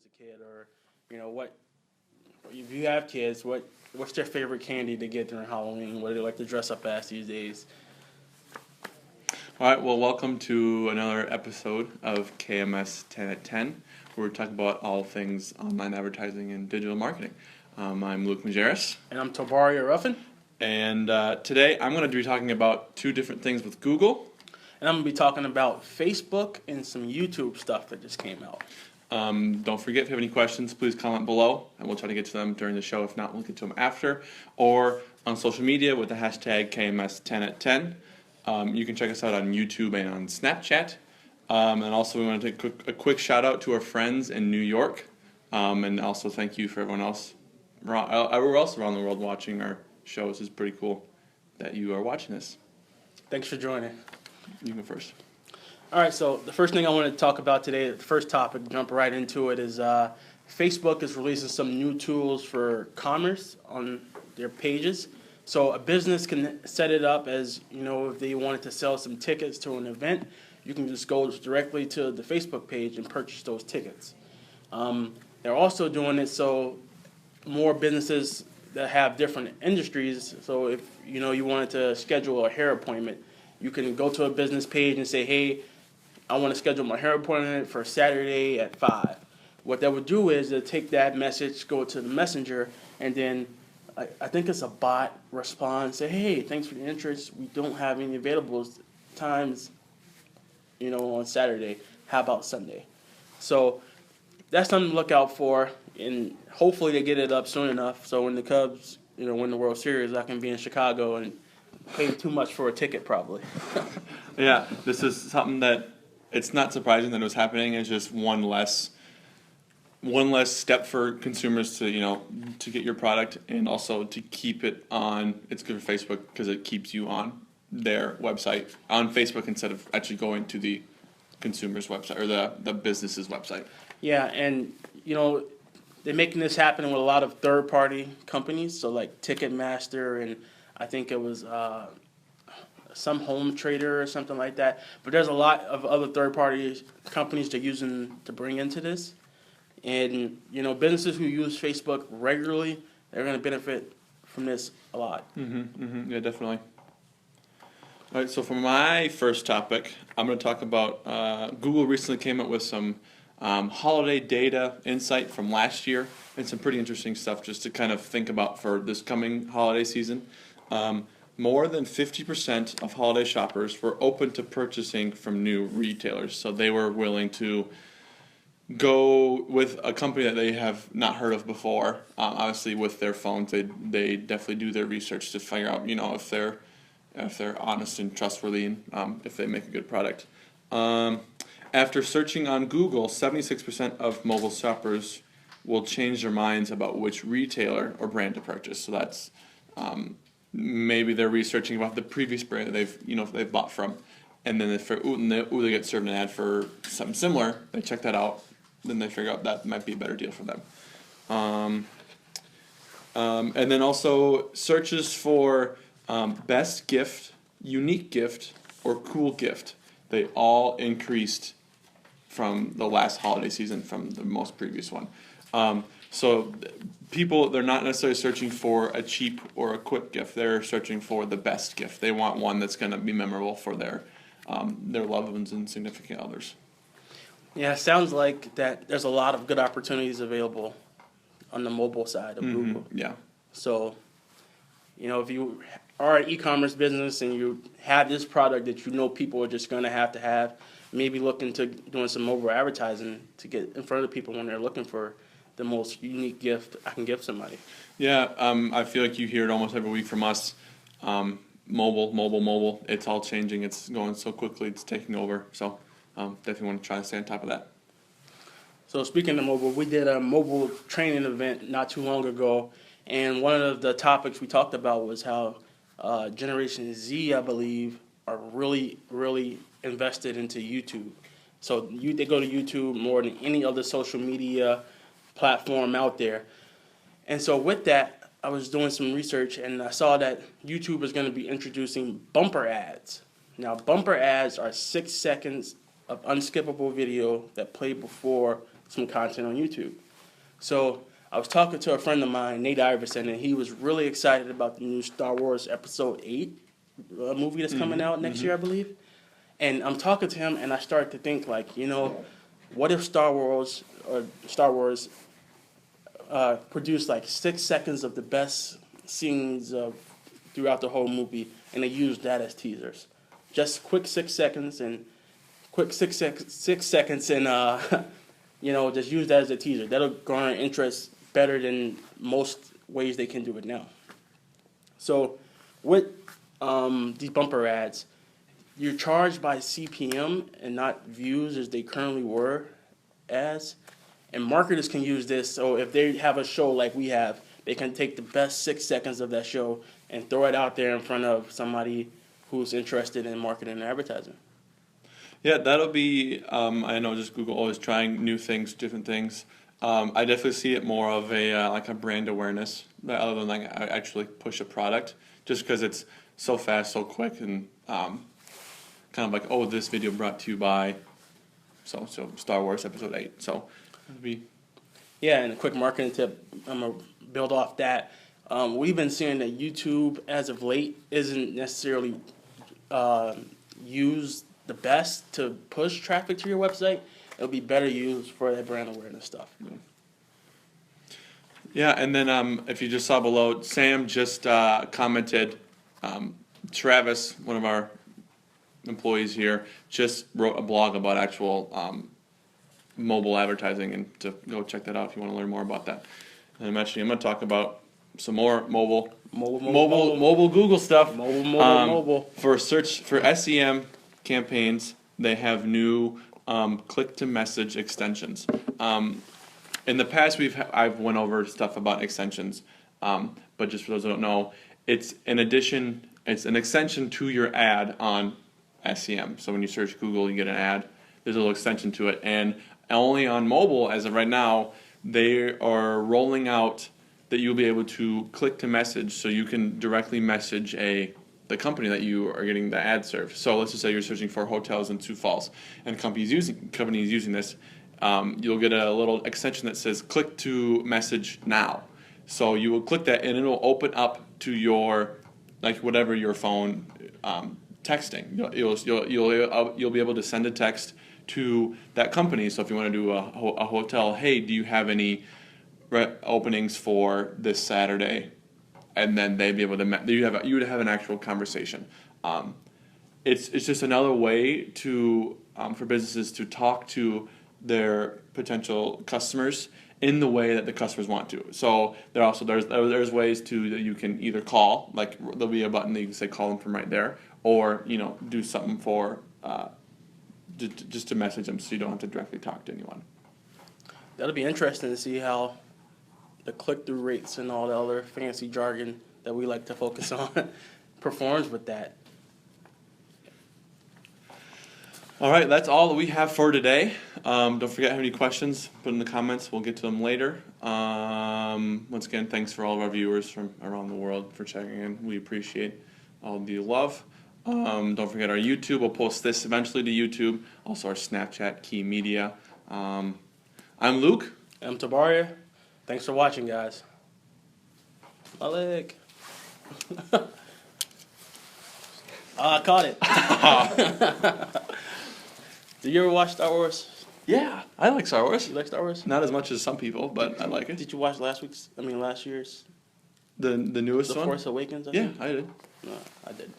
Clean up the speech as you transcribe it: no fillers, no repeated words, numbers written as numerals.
as a kid, or what if you have kids, what's their favorite candy to get during Halloween? What do they like to dress up as these days? All right, well, welcome to another episode of KMS 10 at 10, where we're talking about all things online advertising and digital marketing. I'm Luke Majerus. And I'm Tabaria Ruffin. And today I'm going to be talking about two different things with Google. And I'm going to be talking about Facebook and some YouTube stuff that just came out. Don't forget, if you have any questions, please comment below, and we'll try to get to them during the show. If not, we'll get to them after. Or on social media with the hashtag KMS 10 at 10. You can check us out on YouTube and on Snapchat. And also we want to take a quick shout out to our friends in New York. And also thank you for everyone else everywhere else around the world watching our shows. It's pretty cool that you are watching this. Thanks for joining. You go first. All right, so the first thing I want to talk about today, the first topic, jump right into it, is Facebook is releasing some new tools for commerce on their pages. So a business can set it up as, if they wanted to sell some tickets to an event, you can just go directly to the Facebook page and purchase those tickets. They're also doing it so more businesses that have different industries, so if, you wanted to schedule a hair appointment, you can go to a business page and say, hey, I want to schedule my hair appointment for Saturday at 5. What that would do is they'll take that message, go to the messenger, and then I think it's a bot respond, say, hey, thanks for the interest. We don't have any available times, on Saturday. How about Sunday? So that's something to look out for, and hopefully they get it up soon enough so when the Cubs, win the World Series, I can be in Chicago and pay too much for a ticket probably. Yeah, this is something that it's not surprising that it was happening. It's just one less step for consumers to to get your product, and also to keep it on. It's good for Facebook because it keeps you on their website on Facebook instead of actually going to the consumer's website or the business's website. Yeah, and they're making this happen with a lot of third-party companies, so like Ticketmaster, and I think it was some home trader or something like that. But there's a lot of other third-party companies they're using to bring into this. And, businesses who use Facebook regularly, they're going to benefit from this a lot. Yeah, definitely. All right, so for my first topic, I'm going to talk about Google recently came up with some holiday data insight from last year, and some pretty interesting stuff just to kind of think about for this coming holiday season. More than 50% of holiday shoppers were open to purchasing from new retailers, so they were willing to go with a company that they have not heard of before. Obviously, with their phones, they definitely do their research to figure out if they're honest and trustworthy, and if they make a good product. After searching on Google, 76% of mobile shoppers will change their minds about which retailer or brand to purchase. So that's maybe they're researching about the previous brand that they've bought from, and then they get served an ad for something similar. They check that out, then they figure out that might be a better deal for them. And then also searches for best gift, unique gift, or cool gift. They all increased from the last holiday season from the most previous one. So people, they're not necessarily searching for a cheap or a quick gift. They're searching for the best gift. They want one that's going to be memorable for their loved ones and significant others. Yeah, it sounds like that there's a lot of good opportunities available on the mobile side of Google. Yeah. So, if you are an e-commerce business and you have this product that people are just going to have, maybe look into doing some mobile advertising to get in front of people when they're looking for the most unique gift I can give somebody. Yeah, I feel like you hear it almost every week from us. Mobile. It's all changing. It's going so quickly. It's taking over. So definitely want to try to stay on top of that. So speaking of mobile, we did a mobile training event not too long ago, and one of the topics we talked about was how Generation Z, I believe, are really, really invested into YouTube. So they go to YouTube more than any other social media platform out there. And so with that, I was doing some research, and I saw that YouTube is going to be introducing bumper ads. Now, bumper ads are 6 seconds of unskippable video that play before some content on YouTube. So I was talking to a friend of mine, Nate Iverson, and he was really excited about the new Star Wars Episode 8 movie that's coming out next year, I believe. And I'm talking to him, and I started to think, like, what if Star Wars produced like 6 seconds of the best scenes throughout the whole movie, and they used that as teasers, just quick 6 seconds and just use that as a teaser. That'll garner interest better than most ways they can do it now. So with these bumper ads, you're charged by CPM and not views as they currently were as. And marketers can use this, so if they have a show like we have, they can take the best 6 seconds of that show and throw it out there in front of somebody who's interested in marketing and advertising. Yeah, that'll be, I know just Google always trying new things, different things. I definitely see it more of a like a brand awareness, other than like I actually push a product, just because it's so fast, so quick, and kind of like, oh, this video brought to you by so Star Wars Episode 8. So it'll be. Yeah, and a quick marketing tip, I'm going to build off that. We've been seeing that YouTube, as of late, isn't necessarily used the best to push traffic to your website. It'll be better used for that brand awareness stuff. Yeah, and then if you just saw below, Sam just commented, Travis, one of our employees here, just wrote a blog about actual mobile advertising, and to go check that out if you want to learn more about that. And I'm going to talk about some more mobile Google stuff. Mobile. For SEM campaigns, they have new click-to-message extensions. In the past, I've went over stuff about extensions, but just for those who don't know, it's an extension to your ad on SEM. So when you search Google, you get an ad. There's a little extension to it, and only on mobile, as of right now, they are rolling out that you'll be able to click to message, so you can directly message the company that you are getting the ad served. So let's just say you're searching for hotels in Sioux Falls, and companies using this. You'll get a little extension that says "click to message now." So you will click that, and it'll open up to your whatever your phone texting. You'll be able to send a text to that company. So if you want to do a hotel, hey, do you have any openings for this Saturday? And then they'd be able to you would have an actual conversation. It's just another way to for businesses to talk to their potential customers in the way that the customers want to. So there's ways that you can either call, like there'll be a button that you can say call them from right there, or do something for just to message them, so you don't have to directly talk to anyone. That'll be interesting to see how the click-through rates and all the other fancy jargon that we like to focus on performs with that. All right, that's all that we have for today. Don't forget, have any questions, put in the comments. We'll get to them later. Once again, thanks for all of our viewers from around the world for checking in. We appreciate all the love. Don't forget our YouTube. We'll post this eventually to YouTube. Also our Snapchat, Key Media. I'm Luke. I'm Tabaria. Thanks for watching, guys. My leg. I caught it. Did you ever watch Star Wars? Yeah, I like Star Wars. You like Star Wars? Not as much as some people, but I like it. Did you watch last year's? The newest one? The Force Awakens, I Yeah, think? I did. No, I didn't.